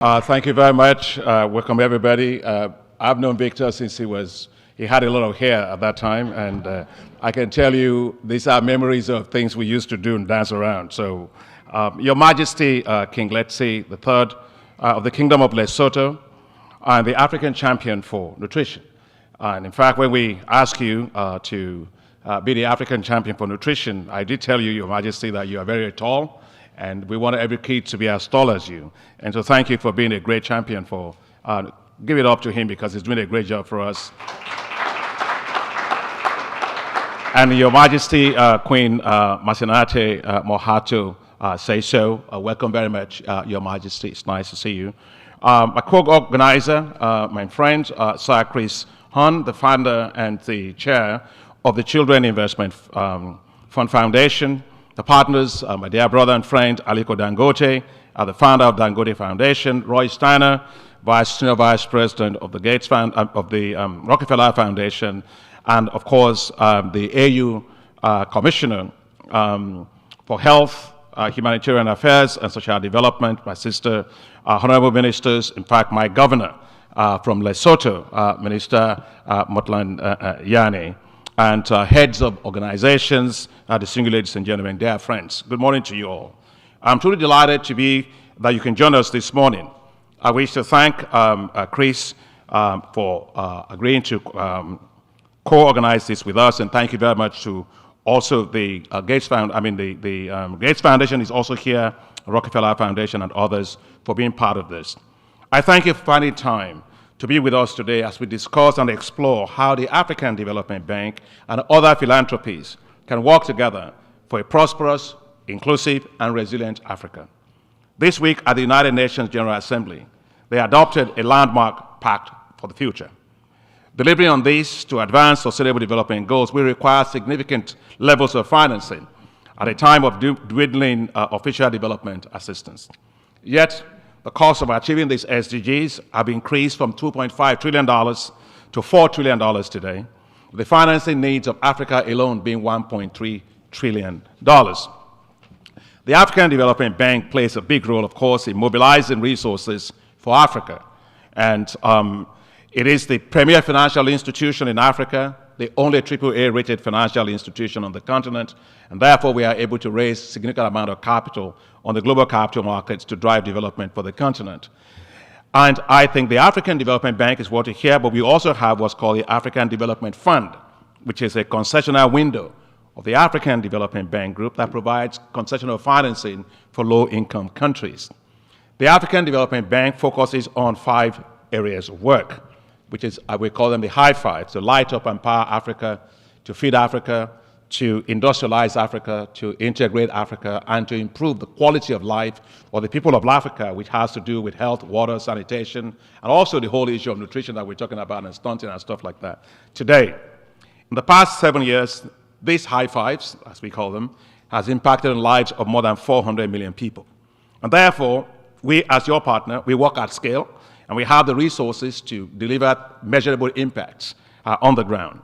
Thank you very much. Welcome, everybody. I've known Victor since he had a lot of hair at that time, and I can tell you these are memories of things we used to do and dance around. So, Your Majesty, King Letsi III of the Kingdom of Lesotho, and the African champion for nutrition. And in fact, when we asked you to be the African champion for nutrition, I did tell you, Your Majesty, that you are very tall, and we want every kid to be as tall as you. And so thank you for being a great champion for, give it up to him because he's doing a great job for us. And Your Majesty, Queen Masenate Mohato Seiso, welcome very much, Your Majesty. It's nice to see you. My co-organizer, my friend, Sir Chris Hun, the founder and the chair of the Children Investment Fund Foundation, the partners, my dear brother and friend, Aliko Dangote, the founder of Dangote Foundation, Roy Steiner, Senior Vice President of the Rockefeller Foundation, and of course, the AU Commissioner for Health, Humanitarian Affairs and Social Development, my sister, honorable ministers, in fact, my governor from Lesotho, Minister Motlan Yane, and heads of organizations, distinguished ladies and gentlemen, dear friends. Good morning to you all. I'm truly delighted that you can join us this morning. I wish to thank Chris for agreeing to co-organize this with us, and thank you very much to also the Gates Foundation. The Gates Foundation is also here, Rockefeller Foundation and others for being part of this. I thank you for finding time to be with us today as we discuss and explore how the African Development Bank and other philanthropies can work together for a prosperous, inclusive, and resilient Africa. This week at the United Nations General Assembly, they adopted a landmark pact for the future. Delivering on this to advance sustainable development goals will require significant levels of financing at a time of dwindling official development assistance. Yet, the cost of achieving these SDGs have increased from $2.5 trillion to $4 trillion today, with the financing needs of Africa alone being $1.3 trillion. The African Development Bank plays a big role, of course, in mobilizing resources for Africa. And it is the premier financial institution in Africa, the only AAA-rated financial institution on the continent, and therefore we are able to raise a significant amount of capital on the global capital markets to drive development for the continent. And I think the African Development Bank is what you hear, but we also have what's called the African Development Fund, which is a concessional window of the African Development Bank Group that provides concessional financing for low-income countries. The African Development Bank focuses on 5 areas of work, which is, we call them the high five, to light up and power Africa, to feed Africa, to industrialize Africa, to integrate Africa, and to improve the quality of life of the people of Africa, which has to do with health, water, sanitation, and also the whole issue of nutrition that we're talking about and stunting and stuff like that. Today, in the past 7 years, these high fives, as we call them, has impacted the lives of more than 400 million people. And therefore, we, as your partner, we work at scale, and we have the resources to deliver measurable impacts on the ground.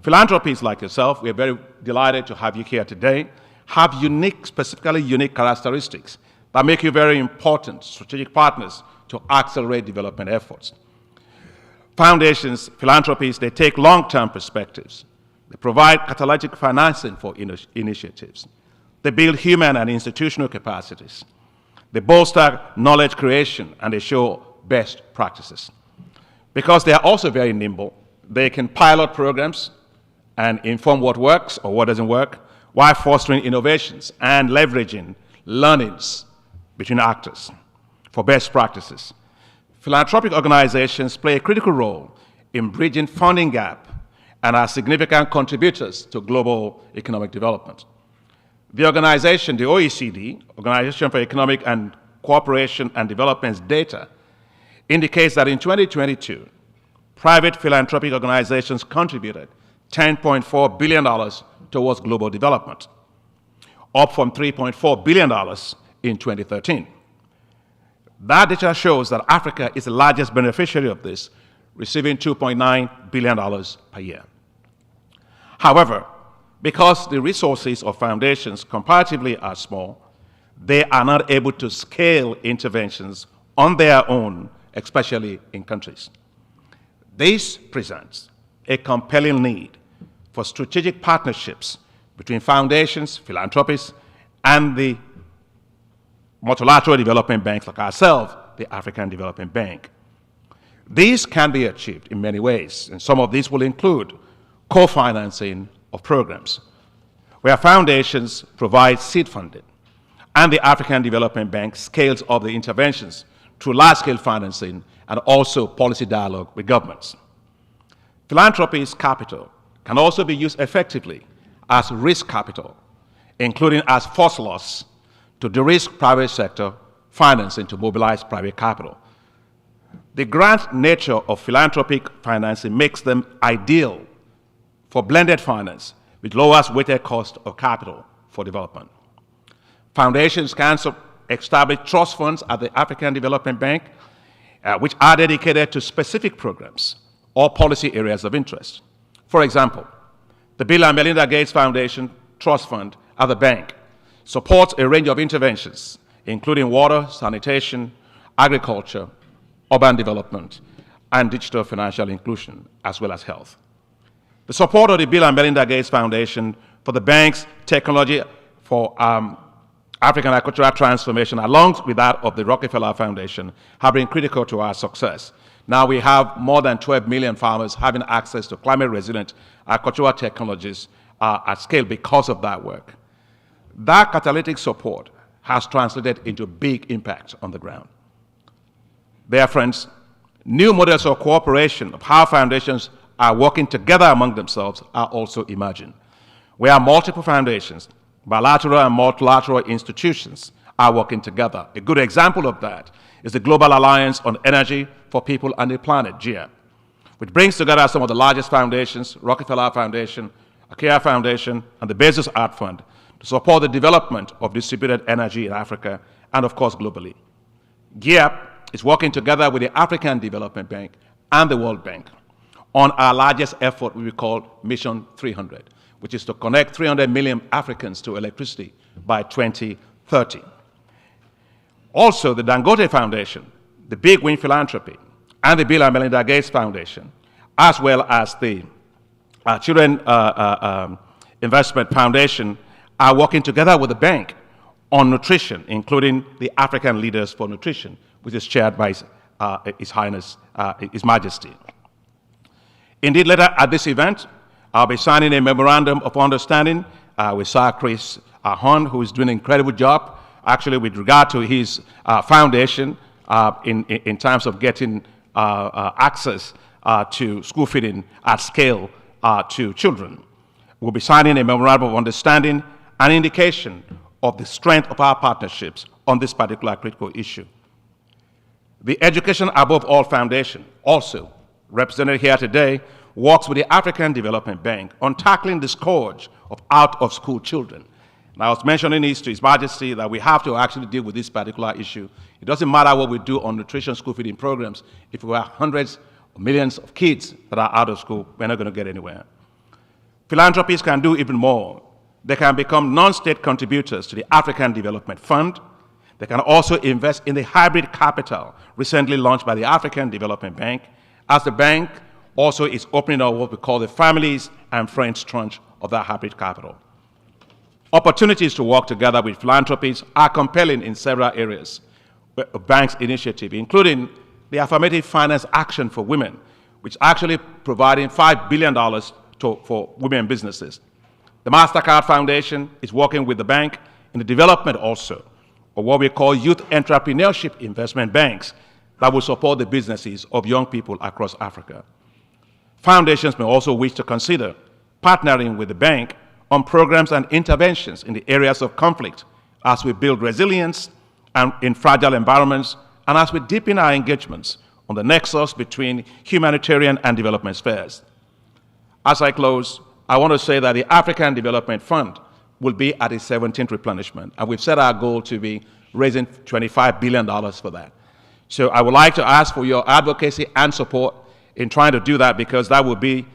Philanthropies like yourself, we are very delighted to have you here today, have specifically unique characteristics that make you very important strategic partners to accelerate development efforts. Foundations, philanthropies, they take long-term perspectives. They provide catalytic financing for initiatives. They build human and institutional capacities. They bolster knowledge creation, and they show best practices. Because they are also very nimble, they can pilot programs and inform what works or what doesn't work, while fostering innovations and leveraging learnings between actors for best practices. Philanthropic organizations play a critical role in bridging funding gap and are significant contributors to global economic development. The organization, the OECD, Organization for Economic and Cooperation and Development's data indicates that in 2022, private philanthropic organizations contributed $10.4 billion towards global development, up from $3.4 billion in 2013. That data shows that Africa is the largest beneficiary of this, receiving $2.9 billion per year. However, because the resources of foundations comparatively are small, they are not able to scale interventions on their own, especially in countries. This presents a compelling need for strategic partnerships between foundations, philanthropies, and the multilateral development banks like ourselves, the African Development Bank. These can be achieved in many ways, and some of these will include co-financing of programs, where foundations provide seed funding, and the African Development Bank scales up the interventions through large-scale financing and also policy dialogue with governments. Philanthropy's capital can also be used effectively as risk capital, including as first loss to de-risk private sector financing to mobilize private capital. The grant nature of philanthropic financing makes them ideal for blended finance with lowest weighted cost of capital for development. Foundations can establish trust funds at the African Development Bank, which are dedicated to specific programs or policy areas of interest. For example, the Bill and Melinda Gates Foundation Trust Fund at the bank supports a range of interventions, including water, sanitation, agriculture, urban development, and digital financial inclusion, as well as health. The support of the Bill and Melinda Gates Foundation for the bank's technology for African agricultural transformation, along with that of the Rockefeller Foundation, have been critical to our success. Now we have more than 12 million farmers having access to climate-resilient agricultural technologies at scale because of that work. That catalytic support has translated into big impact on the ground. Dear friends, new models of cooperation of how foundations are working together among themselves are also emerging, where multiple foundations, bilateral and multilateral institutions are working together. A good example of that is the Global Alliance on Energy for People and the Planet, GEP, which brings together some of the largest foundations, Rockefeller Foundation, IKEA Foundation, and the Bezos Art Fund, to support the development of distributed energy in Africa and, of course, globally. GEP is working together with the African Development Bank and the World Bank on our largest effort we call Mission 300, which is to connect 300 million Africans to electricity by 2030. Also, the Dangote Foundation, the Big Win Philanthropy, and the Bill and Melinda Gates Foundation, as well as the Children Investment Foundation, are working together with the bank on nutrition, including the African Leaders for Nutrition, which is chaired by His Highness, His Majesty. Indeed, later at this event, I'll be signing a memorandum of understanding with Sir Chris Horn, who is doing an incredible job, actually with regard to his foundation in terms of getting access to school feeding at scale to children. We'll be signing a memorandum of understanding, an indication of the strength of our partnerships on this particular critical issue. The Education Above All Foundation, also represented here today, works with the African Development Bank on tackling the scourge of out-of-school children. And I was mentioning this to His Majesty that we have to actually deal with this particular issue. It doesn't matter what we do on nutrition school feeding programs. If we have hundreds of millions of kids that are out of school, we're not going to get anywhere. Philanthropies can do even more. They can become non-state contributors to the African Development Fund. They can also invest in the hybrid capital recently launched by the African Development Bank, as the bank also is opening up what we call the families and friends tranche of that hybrid capital. Opportunities to work together with philanthropies are compelling in several areas of bank's initiative, including the Affirmative Finance Action for Women, which is actually providing $5 billion for women businesses. The MasterCard Foundation is working with the bank in the development also of what we call youth entrepreneurship investment banks that will support the businesses of young people across Africa. Foundations may also wish to consider partnering with the bank on programs and interventions in the areas of conflict as we build resilience and in fragile environments, and as we deepen our engagements on the nexus between humanitarian and development spheres. As I close, I want to say that the African Development Fund will be at its 17th replenishment, and we've set our goal to be raising $25 billion for that. So I would like to ask for your advocacy and support in trying to do that, because that will be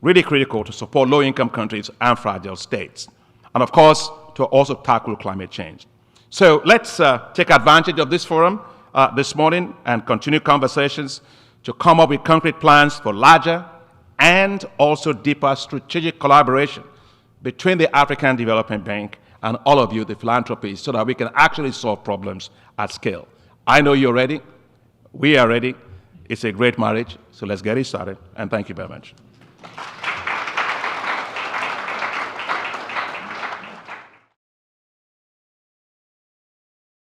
really critical to support low-income countries and fragile states, and of course, to also tackle climate change. So let's take advantage of this forum this morning and continue conversations to come up with concrete plans for larger and also deeper strategic collaboration between the African Development Bank and all of you, the philanthropies, so that we can actually solve problems at scale. I know you're ready. We are ready. It's a great marriage, so let's get it started, and thank you very much.